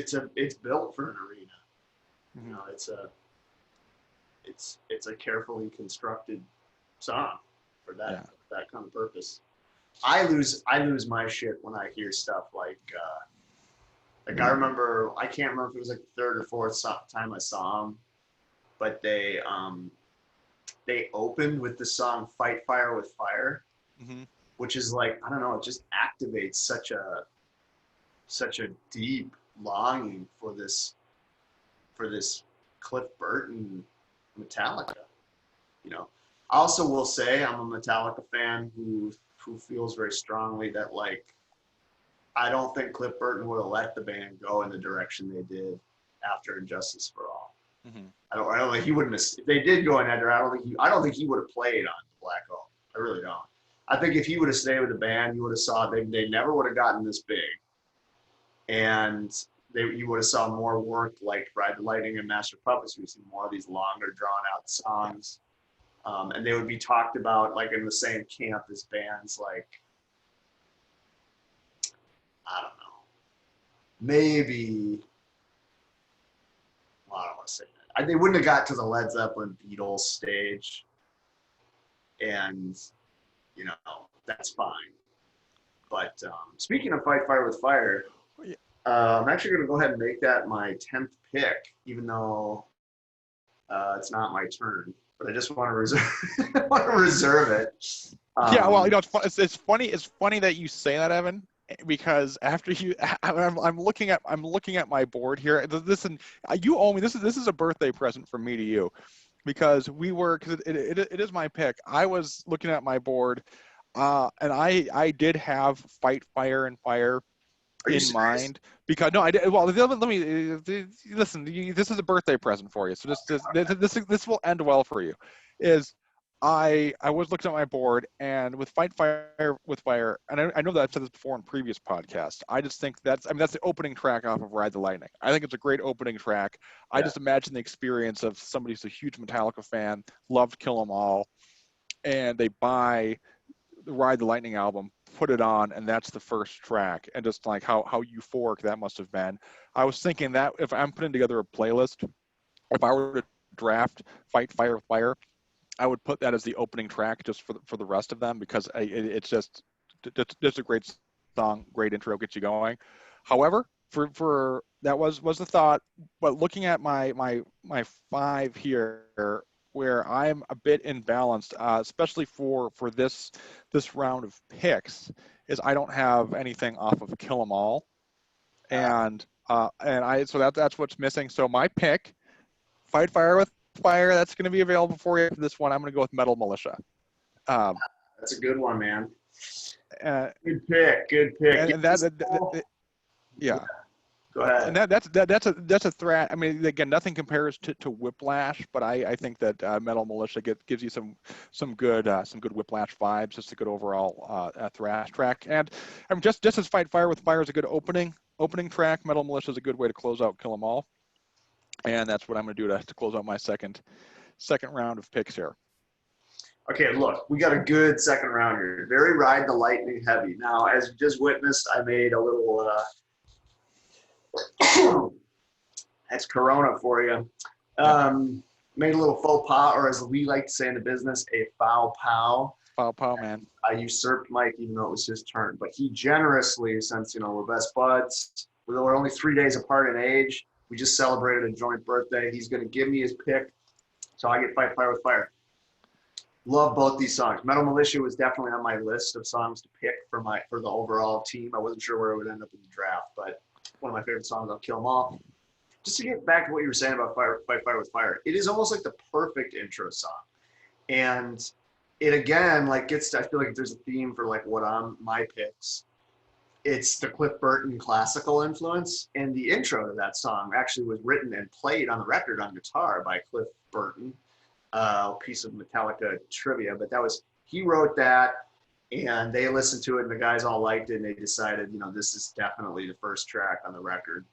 Speaker 2: built for an arena. You
Speaker 1: Mm-hmm.
Speaker 2: know, it's a carefully constructed song for
Speaker 1: Yeah.
Speaker 2: that kind of purpose. I lose my shit when I hear stuff like I remember, I can't remember if it was like the third or fourth time I saw them, but they opened with the song "Fight Fire with Fire,"
Speaker 1: Mm-hmm.
Speaker 2: which is like, I don't know, it just activates such a deep longing for this Cliff Burton Metallica. You know, I also will say I'm a Metallica fan who feels very strongly that like I don't think Cliff Burton would have let the band go in the direction they did after Injustice for All.
Speaker 1: Mm-hmm.
Speaker 2: I don't think he wouldn't have. If they did go in that direction, I don't think he would have played on Black Hole. I really don't. I think if he would have stayed with the band, you would have saw they never would have gotten this big, and you would have saw more work like Ride the Lightning and Master Puppets. We see more of these longer, drawn out
Speaker 1: Yeah.
Speaker 2: songs, and they would be talked about like in the same camp as bands like, I don't know, maybe, well, I don't want to say that. They wouldn't have got to the Led Zeppelin Beatles stage, and that's fine. But speaking of Fight Fire with Fire,
Speaker 1: Yeah.
Speaker 2: I'm actually going to go ahead and make that my 10th pick, even though it's not my turn. But I just want to reserve want to reserve it.
Speaker 1: Yeah, well,
Speaker 2: Um,
Speaker 1: it's funny. It's funny that you say that, Evan, because after I'm looking at my board here. Listen, you owe me. This is a birthday present from me to you, because it is my pick. I was looking at my board, and I did have Fight Fire and Fire
Speaker 2: are you
Speaker 1: in
Speaker 2: serious?
Speaker 1: mind, because no, I did. Well, let me listen. This is a birthday present for you, so this will end well for you. Is I was looking at my board, and with Fight Fire with Fire, and I know that I've said this before in previous podcasts. I just think that's the opening track off of Ride the Lightning. I think it's a great opening track. I
Speaker 2: Yeah.
Speaker 1: just imagine the experience of somebody who's a huge Metallica fan, loved Kill 'Em All, and they buy the Ride the Lightning album, put it on, and that's the first track, and just like how euphoric that must have been. I was thinking that if I'm putting together a playlist, if I were to draft Fight Fire with Fire, I would put that as the opening track just for the rest of them, because it's just a great song, great intro, gets you going. However, for that was the thought, but looking at my five here, where I'm a bit imbalanced, especially for this round of picks, is I don't have anything off of Kill 'Em All, and I so that's what's missing. So my pick, Fight Fire with Fire, that's going to be available for you for this one. I'm going to go with Metal Militia. Um,
Speaker 2: That's a good one, man.
Speaker 1: uh,
Speaker 2: Good pick. Good pick.
Speaker 1: and that, yeah.
Speaker 2: Go ahead.
Speaker 1: And that's a threat. I mean, again, nothing compares to Whiplash, but I think that Metal Militia gives you some good Whiplash vibes. Just a good overall thrash track. And I mean, just as Fight Fire with Fire is a good opening track, Metal Militia is a good way to close out Kill 'Em All. And that's what I'm going to do to close out my second round of picks here.
Speaker 2: Okay, look, we got a good second round here. Very Ride the Lightning heavy. Now, as you just witnessed, I made a little, that's Corona for you. Made a little faux pas, or as we like to say in the business, a foul pow.
Speaker 1: Foul pow, man.
Speaker 2: I usurped Mike, even though it was his turn. But he generously, since, you know, we're best buds, we're only 3 days apart in age, we just celebrated a joint birthday. He's going to give me his pick, so I get Fight Fire with Fire. Love both these songs. Metal Militia was definitely on my list of songs to pick for the overall team. I wasn't sure where it would end up in the draft, but one of my favorite songs, I'll Kill 'Em All. Just to get back to what you were saying about Fight Fire with Fire, it is almost like the perfect intro song. And it again, like, I feel like there's a theme for like my picks. It's the Cliff Burton classical influence, and the intro to that song actually was written and played on the record on guitar by Cliff Burton. Piece of Metallica trivia, but he wrote that, and they listened to it, and the guys all liked it, and they decided, you know, this is definitely the first track on the record.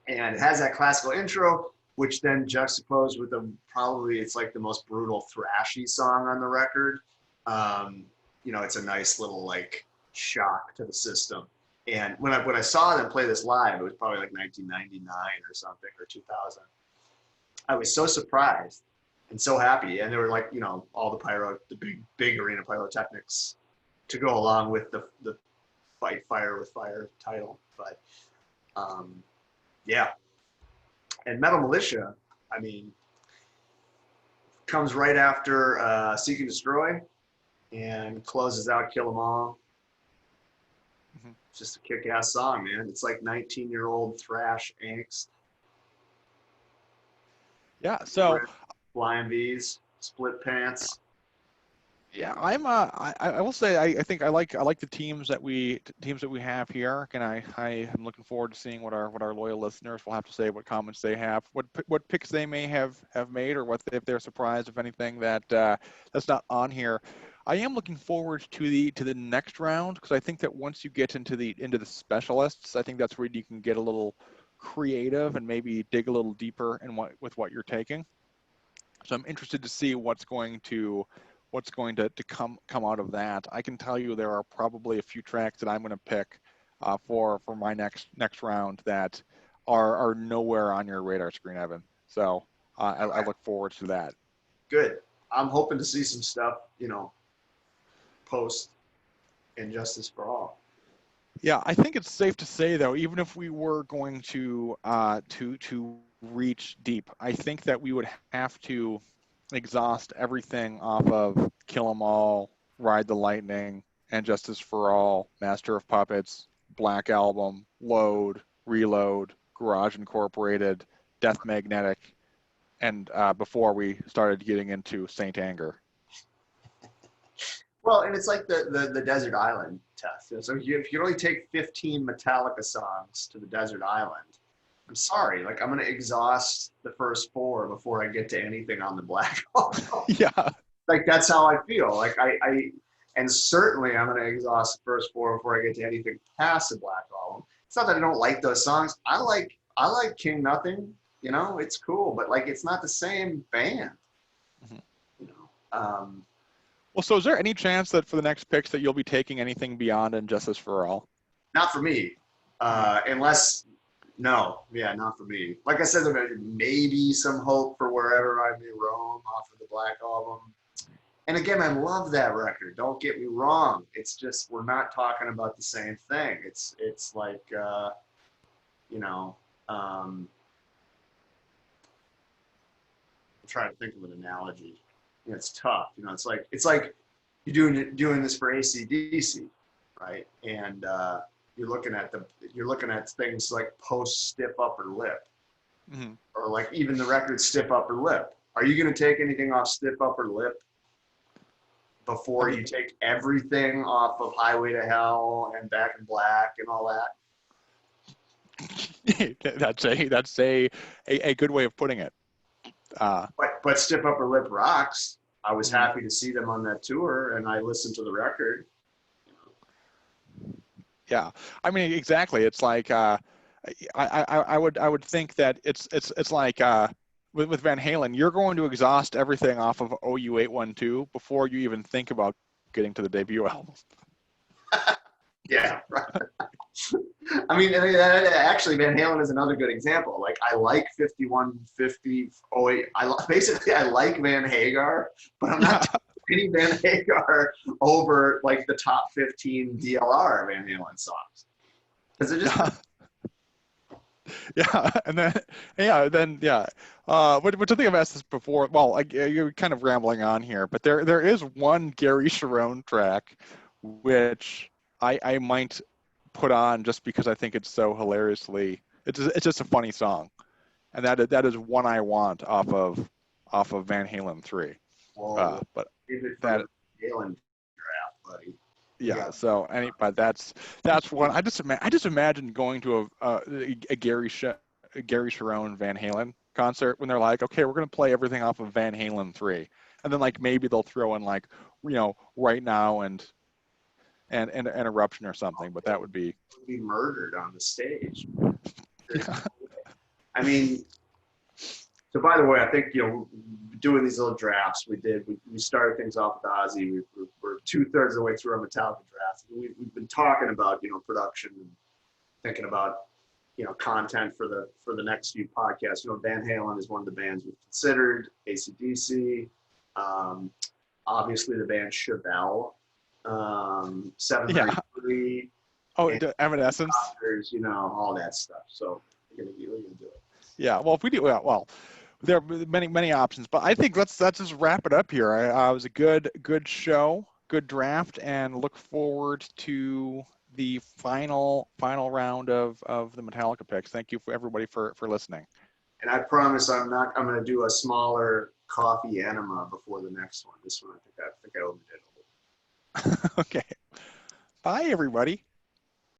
Speaker 2: And it has that classical intro, which then juxtaposed with it's like the most brutal thrashy song on the record. You know, it's a nice little like shock to the system. And when I saw them play this live, it was probably like 1999 or something, or 2000. I was so surprised and so happy. And they were like, you know, all the big arena pyrotechnics to go along with the Fight Fire with Fire title. But yeah. And Metal Militia, I mean, comes right after Seek and Destroy and closes out Kill 'Em All.
Speaker 1: Mm-hmm.
Speaker 2: It's just a kick-ass song, man. It's like 19-year-old thrash angst.
Speaker 1: Yeah, so
Speaker 2: Flying V's, split pants.
Speaker 1: yeah, I will say I think I like the teams that we have here, and I am looking forward to seeing what our loyal listeners will have to say, what comments they have, what picks they may have made, or if they're surprised of anything that's not on here. I am looking forward to the next round, because I think that once you get into the specialists, I think that's where you can get a little creative and maybe dig a little deeper in with what you're taking. So I'm interested to see what's going to come out of that. I can tell you there are probably a few tracks that I'm going to pick for my next round that are nowhere on your radar screen, Evan. So I look forward to that.
Speaker 2: Good. I'm hoping to see some stuff, you know, post Injustice for All.
Speaker 1: Yeah, I think it's safe to say, though, even if we were going to reach deep, I think that we would have to exhaust everything off of Kill 'Em All, Ride the Lightning, and Justice for All, Master of Puppets, Black Album, Load, Reload, Garage Incorporated, Death Magnetic, and before we started getting into Saint Anger.
Speaker 2: Well, and it's like the Desert Island test. So if you only take 15 Metallica songs to the Desert Island, I'm sorry, like, I'm going to exhaust the first 4 before I get to anything on the Black Album.
Speaker 1: Yeah.
Speaker 2: Like, that's how I feel. Like, and certainly I'm going to exhaust the first 4 before I get to anything past the Black Album. It's not that I don't like those songs. I like King Nothing, you know, it's cool, but like, it's not the same band,
Speaker 1: Mm-hmm.
Speaker 2: you know.
Speaker 1: Well, so is there any chance that for the next picks that you'll be taking anything beyond Injustice for All?
Speaker 2: Not for me, unless. No, yeah, not for me. Like I said, there may be some hope for Wherever I May Roam off of the Black Album. And again, I love that record. Don't get me wrong. It's just, we're not talking about the same thing. It's like, you know, I'm trying to think of an analogy. You know, it's tough. You know, it's like you're doing this for AC/DC, right? And you're looking at things like post Stiff Upper Lip,
Speaker 1: Mm-hmm.
Speaker 2: or like even the record Stiff Upper Lip. Are you going to take anything off Stiff Upper Lip before you take everything off of Highway to Hell and Back in Black and all that?
Speaker 1: That's a good way of putting it.
Speaker 2: But Stiff Upper Lip rocks. I was
Speaker 1: Mhm.
Speaker 2: happy to see them on that tour, and I listened to the record.
Speaker 1: Yeah, I mean exactly. It's like I would think that it's like with Van Halen, you're going to exhaust everything off of OU 812 before you even think about getting to the debut album.
Speaker 2: Yeah, right. Actually, Van Halen is another good example. Like, I like 5150. Oh, wait, basically I like Van Hagar, but I'm
Speaker 1: Yeah,
Speaker 2: not taking Van Hagar over like the top 15 DLR Van Halen songs because it just
Speaker 1: yeah, yeah, and then yeah. Which I think I've asked this before. Well, you're kind of rambling on here, but there is one Gary Sharon track which I might put on just because I think it's so hilariously. It's just a funny song, and that is One I Want off of Van Halen 3.
Speaker 2: whoa,
Speaker 1: But
Speaker 2: give it for
Speaker 1: that
Speaker 2: the Halen draft, buddy. You
Speaker 1: yeah.
Speaker 2: got
Speaker 1: But that's one. I just imagine going to a Gary Sharon Van Halen concert when they're like, okay, we're gonna play everything off of Van Halen 3, and then like maybe they'll throw in like Right Now and Eruption or something. But that would be
Speaker 2: be murdered on the stage. There's
Speaker 1: yeah.
Speaker 2: no way. I mean, so by the way, I think doing these little drafts we started things off with Ozzy. We're 2/3 of the way through our Metallica draft. We've been talking about production and thinking about content for the next few podcasts. Van Halen is one of the bands we've considered. AC/DC, obviously the band Chevelle,
Speaker 1: Yeah.
Speaker 2: 733,
Speaker 1: Oh,
Speaker 2: and
Speaker 1: Evanescence.
Speaker 2: all that stuff. So we're gonna do it.
Speaker 1: Yeah. Well, if we do well, there are many options, but I think let's just wrap it up here. It was a good show, good draft, and look forward to the final round of the Metallica picks. Thank you for everybody for listening.
Speaker 2: And I promise I'm going to do a smaller coffee enema before the next one. This one, I think I overdid it a little.
Speaker 1: Okay. Bye, everybody.